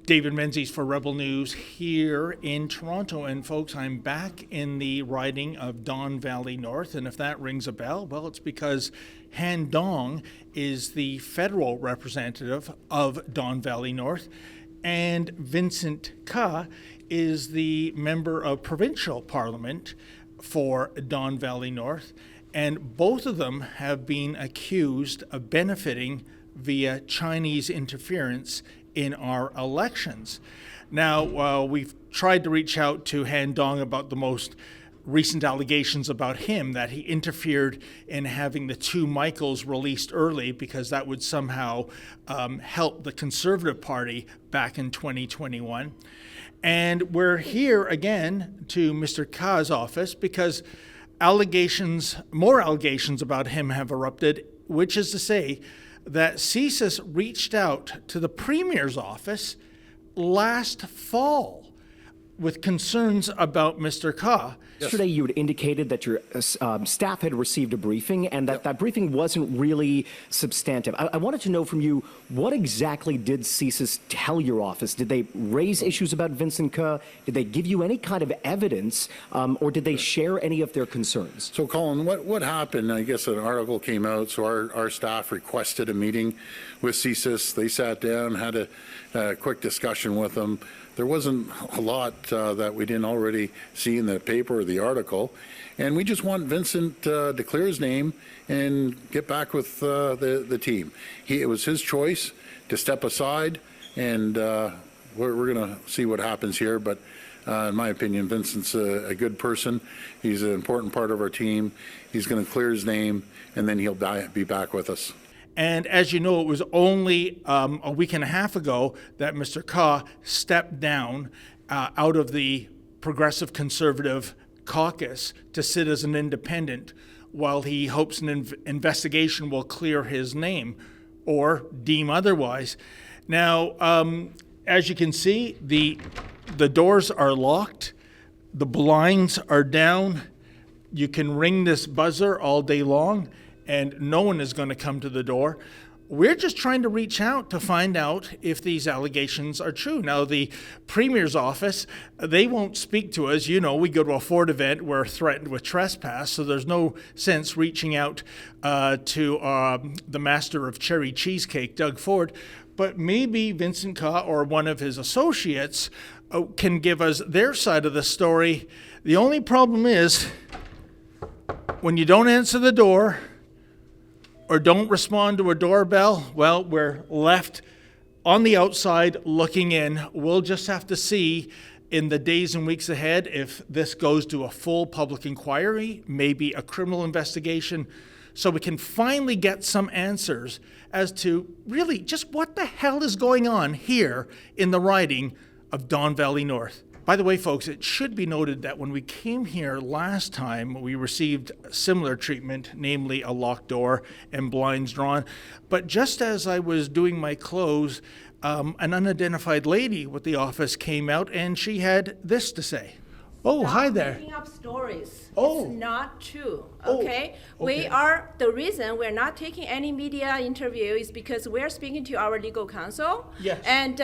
David Menzies for Rebel News here in Toronto. And folks, I'm back in the riding of Don Valley North. And if that rings a bell, well, it's because Han Dong is the federal representative of Don Valley North. And Vincent Ke is the member of provincial parliament for Don Valley North. And both of them have been accused of benefiting via Chinese interference in our elections. Now, we've tried to reach out to Han Dong about the most recent allegations about him, that he interfered in having the two Michaels released early because that would somehow help the Conservative Party back in 2021. And we're here again to Mr. Ke's office because more allegations about him have erupted, which is to say that CSIS reached out to the Premier's office last fall with concerns about Mr. Ke. Yesterday you had indicated that your staff had received a briefing and that that briefing wasn't really substantive. I wanted to know from you, what exactly did CSIS tell your office? Did they raise issues about Vincent Ke? Did they give you any kind of evidence, or did they share any of their concerns? So, Colin, what happened, I guess an article came out, so our staff requested a meeting with CSIS. They sat down, had a quick discussion with them. There wasn't a lot that we didn't already see in the paper or the article, and we just want Vincent to clear his name and get back with the team. It was his choice to step aside, and we're going to see what happens here, but in my opinion, Vincent's a good person. He's an important part of our team. He's going to clear his name, and then he'll be back with us. And as you know, it was only a week and a half ago that Mr. Ke stepped down out of the Progressive Conservative caucus to sit as an independent while he hopes an investigation will clear his name or deem otherwise. Now, as you can see, the doors are locked, the blinds are down. You can ring this buzzer all day long, and no one is going to come to the door. We're just trying to reach out to find out if these allegations are true. Now, the Premier's office, they won't speak to us. You know, we go to a Ford event, we're threatened with trespass, so there's no sense reaching out to the master of cherry cheesecake, Doug Ford. But maybe Vincent Ke or one of his associates can give us their side of the story. The only problem is when you don't answer the door or don't respond to a doorbell, well, we're left on the outside looking in. We'll just have to see in the days and weeks ahead if this goes to a full public inquiry, maybe a criminal investigation, so we can finally get some answers as to really just what the hell is going on here in the riding of Don Valley North. By the way, folks, it should be noted that when we came here last time, we received similar treatment, namely a locked door and blinds drawn. But just as I was doing my close, an unidentified lady with the office came out and she had this to say. Oh, hi there. Making up stories. Oh. It's not true. Oh, Okay? okay. The reason we're not taking any media interview is because we're speaking to our legal counsel. Yes. And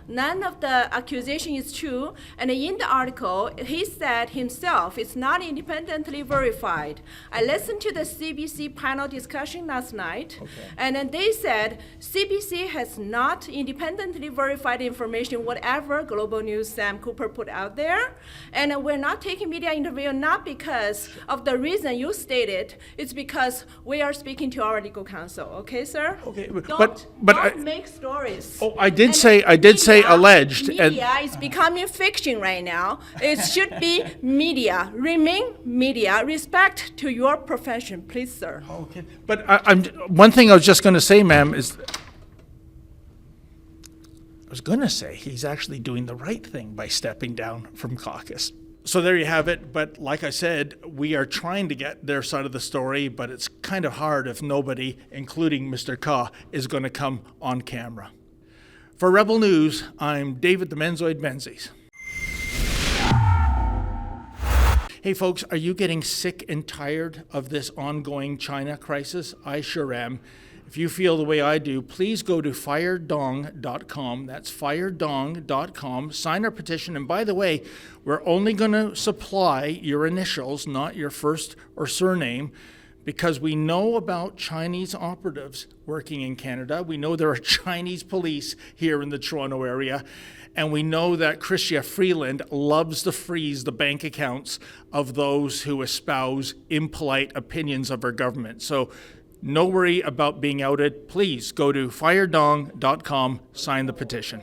none of the accusation is true. And in the article, he said himself it's not independently verified. I listened to the CBC panel discussion last night, and then they said CBC has not independently verified information, whatever Global News Sam Cooper put out there. And we're not taking media interview not because of the reason you stated, it's because we are speaking to our legal counsel. Okay, sir? Okay, Don't make stories. Oh, I did say alleged. Media is becoming fiction right now. It should be media. Remain media. Respect to your profession, please, sir. Okay, but one thing I was just going to say, ma'am, is I was going to say he's actually doing the right thing by stepping down from caucus. So there you have it. But like I said, we are trying to get their side of the story, but it's kind of hard if nobody, including Mr. Ke, is going to come on camera. For Rebel News, I'm David the Menzoid Menzies. Hey folks, are you getting sick and tired of this ongoing China crisis? I sure am. if you feel the way I do, please go to firedong.com. That's firedong.com. Sign our petition. And by the way, we're only going to supply your initials, not your first or surname, because we know about Chinese operatives working in Canada. We know there are Chinese police here in the Toronto area. And we know that Chrystia Freeland loves to freeze the bank accounts of those who espouse impolite opinions of our government. So no worry about being outed. Please go to firedong.com, sign the petition.